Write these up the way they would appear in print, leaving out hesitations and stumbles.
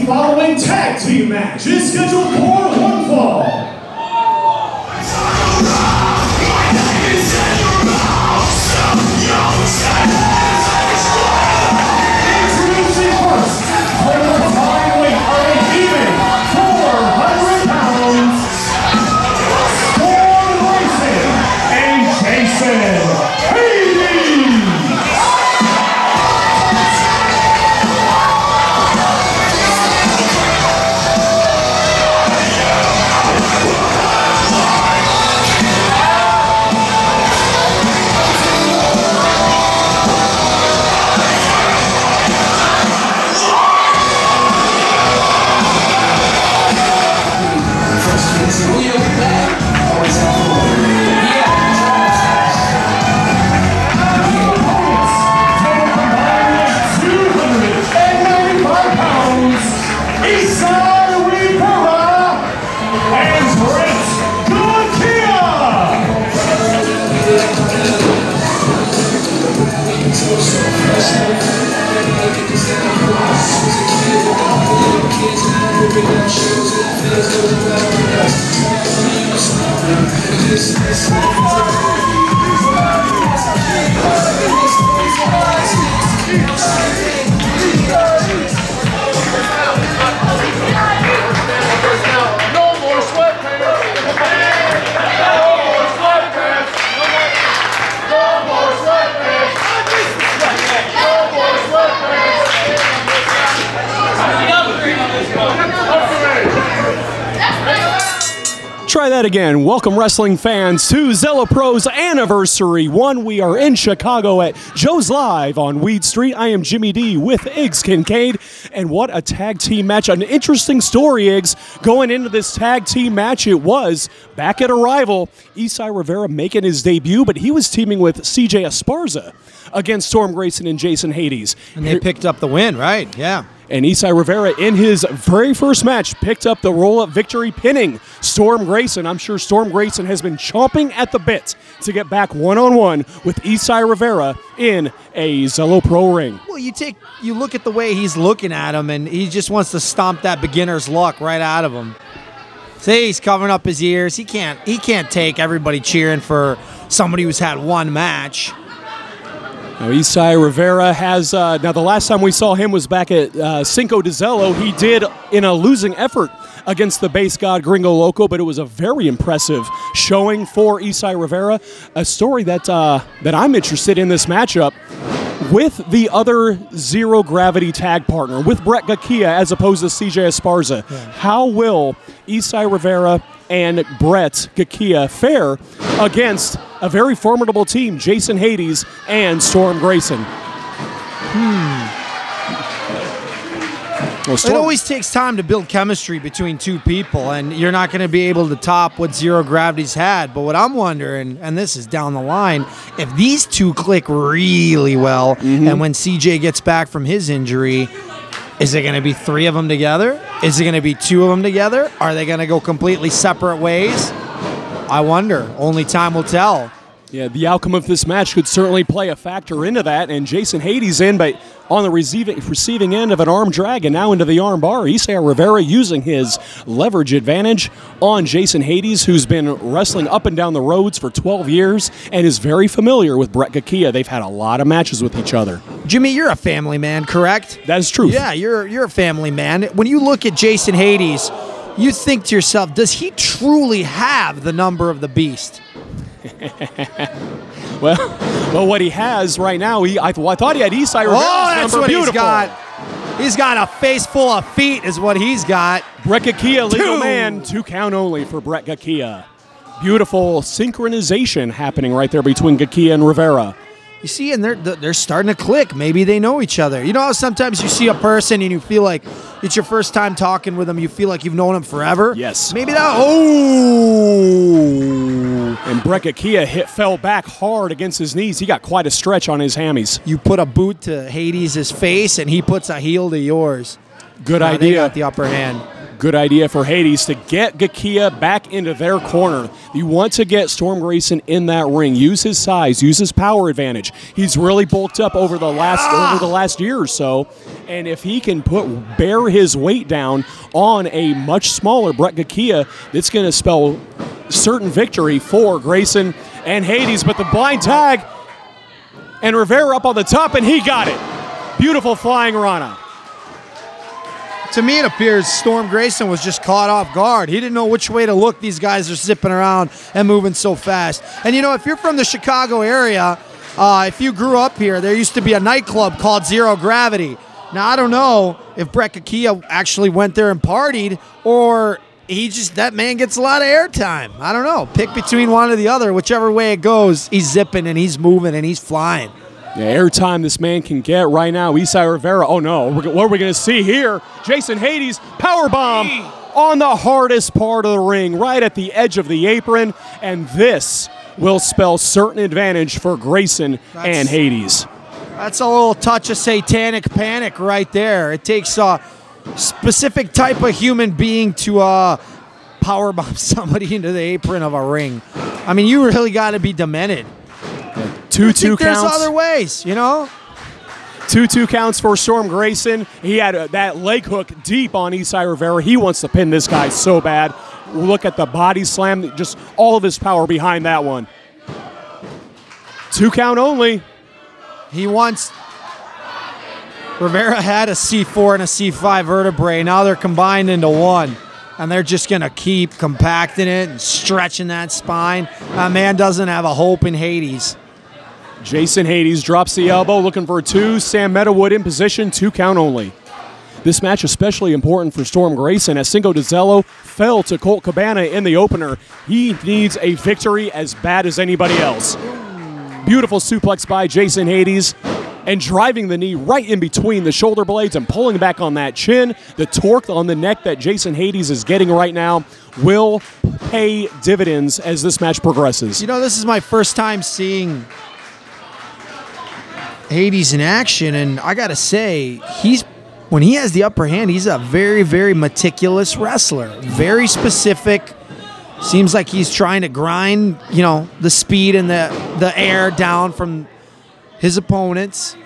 The following tag team match is scheduled for one fall. Introducing first, for the combined weight of a even 400 pounds, Grayson and Jason. Isai Rivera and Gakiya. Try that again. Welcome, wrestling fans, to Zelo Pro's Anniversary 1. We are in Chicago at Joe's Live on Weed Street. I am Jimmy D with Iggs Kincaid. And what a tag team match. An interesting story, Iggs, going into this tag team match. It was back at Arrival. Isai Rivera making his debut, but he was teaming with CJ Esparza against Storm Grayson and Jason Hades. And they picked up the win, right? Yeah. And Isai Rivera, in his very first match, picked up the roll-up victory, pinning Storm Grayson. I'm sure Storm Grayson has been chomping at the bit to get back one-on-one with Isai Rivera in a Zelo Pro ring. Well, you look at the way he's looking at him, and he just wants to stomp that beginner's luck right out of him. See, he's covering up his ears. He can't take everybody cheering for somebody who's had one match. Now, Isai Rivera has, now the last time we saw him was back at Cinco de Zelo. He did in a losing effort against the base god Gringo Loco, but it was a very impressive showing for Isai Rivera. A story that I'm interested in this matchup with the other Zero Gravity tag partner, with Brett Gakiya as opposed to CJ Esparza. Yeah. How will Isai Rivera and Brett Gakiya fare against a very formidable team, Jason Hades and Storm Grayson? Well, it always takes time to build chemistry between two people, and you're not going to be able to top what Zero Gravity's had. But what I'm wondering, and this is down the line, if these two click really well, and when CJ gets back from his injury, is it going to be 3 of them together? Is it going to be 2 of them together? Are they going to go completely separate ways? I wonder. Only time will tell. Yeah, the outcome of this match could certainly play a factor into that, and Jason Hades in, but on the receiving end of an arm drag and now into the arm bar. Isai Rivera using his leverage advantage on Jason Hades, who's been wrestling up and down the roads for 12 years and is very familiar with Brett Gakiya. They've had a lot of matches with each other. Jimmy, you're a family man, correct? That is true. Yeah, you're a family man. When you look at Jason Hades, you think to yourself, does he truly have the number of the beast? well, what he has right now, I thought he had Isai Rivera's that's number. What Beautiful. He's got. He's got a face full of feet is what he's got. Brett Gakiya, legal man, 2 count only for Brett Gakiya. Beautiful synchronization happening right there between Gakiya and Rivera. You see, and they're starting to click. Maybe they know each other. You know how sometimes you see a person and you feel like it's your first time talking with them. You feel like you've known them forever. Yes. Maybe that. Oh. And Brett Gakiya fell back hard against his knees. He got quite a stretch on his hammies. You put a boot to Hades' face, and he puts a heel to yours. Good idea. They got the upper hand. Good idea for Hades to get Gakiya back into their corner. You want to get Storm Grayson in that ring. Use his size. Use his power advantage. He's really bulked up over the last year or so, And if he can bear his weight down on a much smaller Brett Gakiya, it's going to spell certain victory for Grayson and Hades. But the blind tag, and Rivera up on the top, and he got it. Beautiful flying Rana. To me, it appears Storm Grayson was just caught off guard. He didn't know which way to look. These guys are zipping around and moving so fast. And, you know, if you're from the Chicago area, if you grew up here, there used to be a nightclub called Zero Gravity. Now, I don't know if Brett Gakiya actually went there and partied, or that man gets a lot of airtime. I don't know. Pick between one or the other. Whichever way it goes, he's zipping and he's moving and he's flying. Yeah, airtime this man can get right now. Isai Rivera. Oh, no. What are we going to see here? Jason Hades, powerbomb on the hardest part of the ring, right at the edge of the apron. And this will spell certain advantage for Grayson and Hades. That's a little touch of satanic panic right there. It takes a specific type of human being to powerbomb somebody into the apron of a ring. I mean, you really got to be demented. 2-2 counts. There's other ways, you know? 2-2 counts for Storm Grayson. He had that leg hook deep on Isai Rivera. He wants to pin this guy so bad. Look at the body slam, just all of his power behind that one. 2 count only. He wants... Rivera had a C4 and a C5 vertebrae. Now they're combined into one. And they're just going to keep compacting it and stretching that spine. That man doesn't have a hope in Hades. Jason Hades drops the elbow, looking for a 2. Sam Meadowood in position, 2 count only. This match especially important for Storm Grayson as Cinco de Zelo fell to Colt Cabana in the opener. He needs a victory as bad as anybody else. Beautiful suplex by Jason Hades, and driving the knee right in between the shoulder blades and pulling back on that chin. The torque on the neck that Jason Hades is getting right now will pay dividends as this match progresses. You know, this is my first time seeing Hades in action, and I gotta say, when he has the upper hand, he's a very, very meticulous wrestler. Very specific. Seems like he's trying to grind, you know, the speed and the air down from his opponents.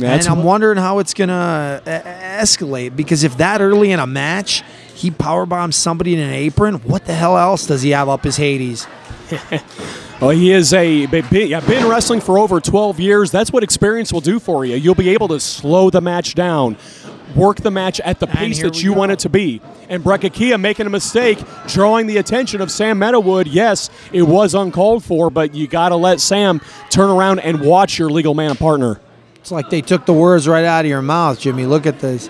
And I'm wondering how it's going to escalate, because if that early in a match he powerbombs somebody in an apron, what the hell else does he have up his Hades? Well, he is been wrestling for over 12 years. That's what experience will do for you. You'll be able to slow the match down, work the match at the pace that you want it to be. And Brett Gakiya making a mistake, drawing the attention of Sam Meadowood. Yes, it was uncalled for, but you got to let Sam turn around and watch your legal man and partner. It's like they took the words right out of your mouth, Jimmy. Look at this.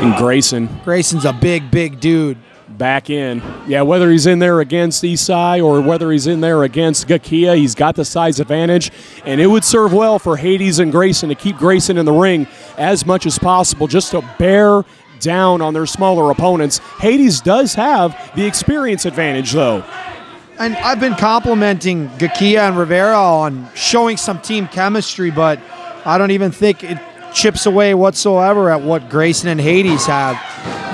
And Grayson's a big, big dude. Back in. Yeah, whether he's in there against Isai or whether he's in there against Gakiya, he's got the size advantage, and it would serve well for Hades and Grayson to keep Grayson in the ring as much as possible, just to bear down on their smaller opponents. Hades does have the experience advantage, though. And I've been complimenting Gakiya and Rivera on showing some team chemistry, but I don't even think it chips away whatsoever at what Grayson and Hades have.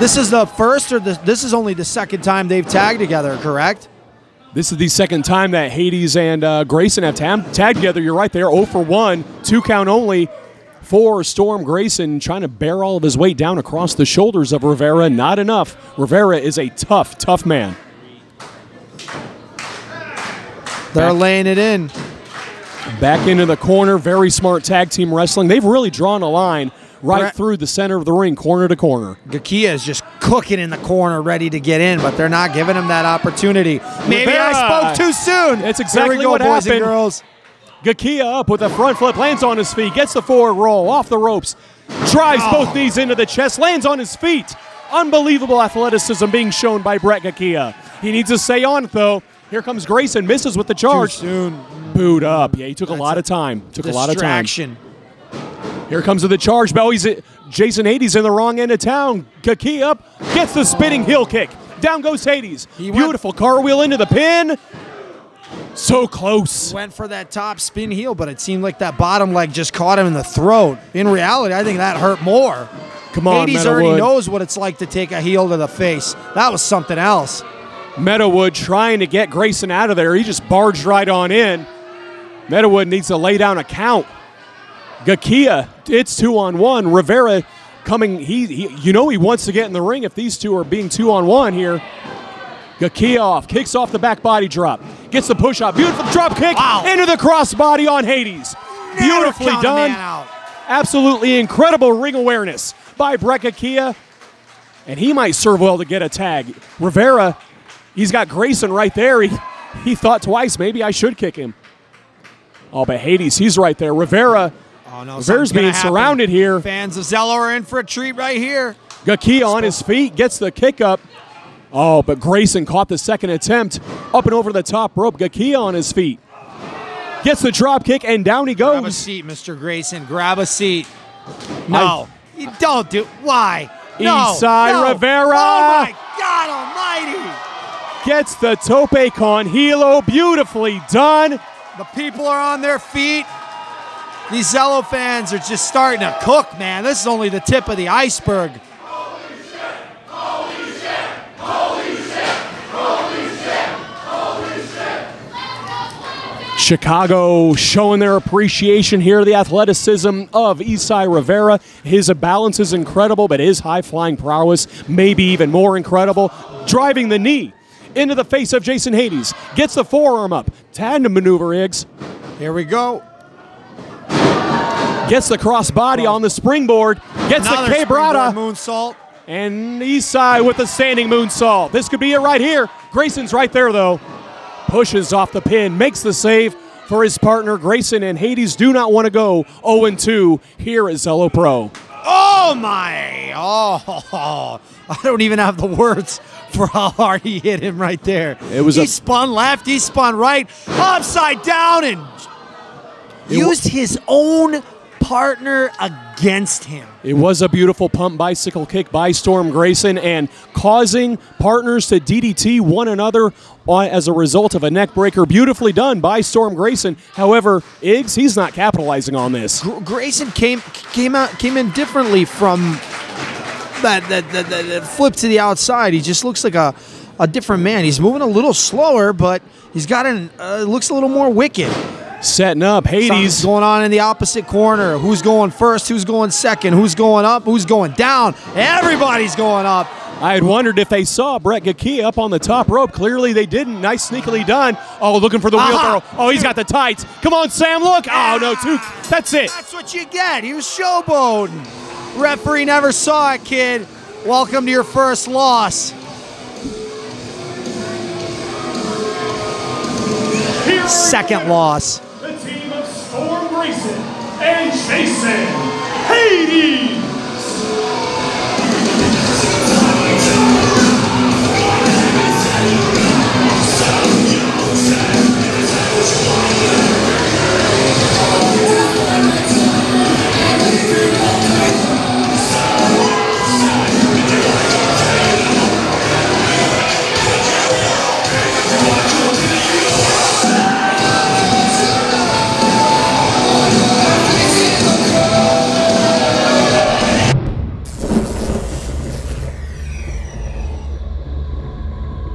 This is the first, or this is only the second time they've tagged together, correct? This is the second time that Hades and Grayson have tagged together. You're right there, 0 for 1, 2 count only for Storm Grayson, trying to bear all of his weight down across the shoulders of Rivera. Not enough. Rivera is a tough, tough man. They're laying it in. Back into the corner, very smart tag team wrestling. They've really drawn a line right through the center of the ring, corner to corner. Gakiya is just cooking in the corner, ready to get in, but they're not giving him that opportunity. Maybe I spoke too soon. That's exactly what happened. Boys and girls. Gakiya up with a front flip, lands on his feet, gets the forward roll, off the ropes, drives both knees into the chest, lands on his feet. Unbelievable athleticism being shown by Brett Gakiya. He needs to stay on it, though. Here comes Grayson, misses with the charge. Too soon. Booed up. Yeah, he took a lot of time. Took a lot of time. Here comes the charge bell. Jason Hades in the wrong end of town. Gakiya up, gets the spinning heel kick. Down goes Hades. Beautiful cartwheel into the pin. So close. Went for that top spin heel, but it seemed like that bottom leg just caught him in the throat. In reality, I think that hurt more. Come on, Hades Meadowood. already knows what it's like to take a heel to the face. That was something else. Meadowood trying to get Grayson out of there. He just barged right on in. Meadowood needs to lay down a count. Gakiya, it's 2-on-1. Rivera coming, you know he wants to get in the ring if these two are being 2-on-1 here. Gakiya off, kicks off the back body drop, gets the push up, beautiful drop kick into the crossbody on Hades. Beautifully done. Absolutely incredible ring awareness by Brett Gakiya. And he might serve well to get a tag. Rivera, he's got Grayson right there. He thought twice, maybe I should kick him. Oh, but Hades, he's right there. Rivera's being surrounded here. Fans of Zelo are in for a treat right here. Gakiya on his feet, gets the kick up. Oh, but Grayson caught the second attempt. Up and over the top rope. Gakiya on his feet. Gets the drop kick, and down he goes. Grab a seat, Mr. Grayson. Grab a seat. No, you don't do. Why? Isai Rivera. Oh, my God almighty. Gets the tope con hilo. Beautifully done. The people are on their feet. These Zelo fans are just starting to cook, man. This is only the tip of the iceberg. Holy shit! Holy shit! Holy shit! Holy shit! Holy shit! Chicago showing their appreciation here, the athleticism of Isai Rivera. His balance is incredible, but his high-flying prowess may be even more incredible. Driving the knee into the face of Jason Hades. Gets the forearm up. Tandem maneuver, Iggs. Here we go. Gets the crossbody on the springboard. Gets Another the quebrada. Moonsault. And Isai with the standing moonsault. This could be it right here. Grayson's right there, though. Pushes off the pin. Makes the save for his partner. Grayson and Hades do not want to go 0-2 here at Zelo Pro. Oh, my. Oh, I don't even have the words for how hard he hit him right there. He spun left. He spun right. Upside down and used his own partner against him. It was a beautiful pump bicycle kick by Storm Grayson and causing partners to DDT one another as a result of a neck breaker. Beautifully done by Storm Grayson. However, Iggs, he's not capitalizing on this. Grayson came in differently from that flip to the outside. He just looks like a different man. He's moving a little slower, but he's got looks a little more wicked. Setting up Hades. Something's going on in the opposite corner. Who's going first? Who's going second? Who's going up? Who's going down? Everybody's going up. I had wondered if they saw Brett Gakiya up on the top rope. Clearly they didn't. Nice sneakily done. Oh, looking for the wheelbarrow. Oh, he's got the tights. Come on, Sam, look. Oh, no, two. That's it. That's what you get. He was showboating. Referee never saw it, kid. Welcome to your first loss. Second loss. The team of Storm Grayson and Jason Hades.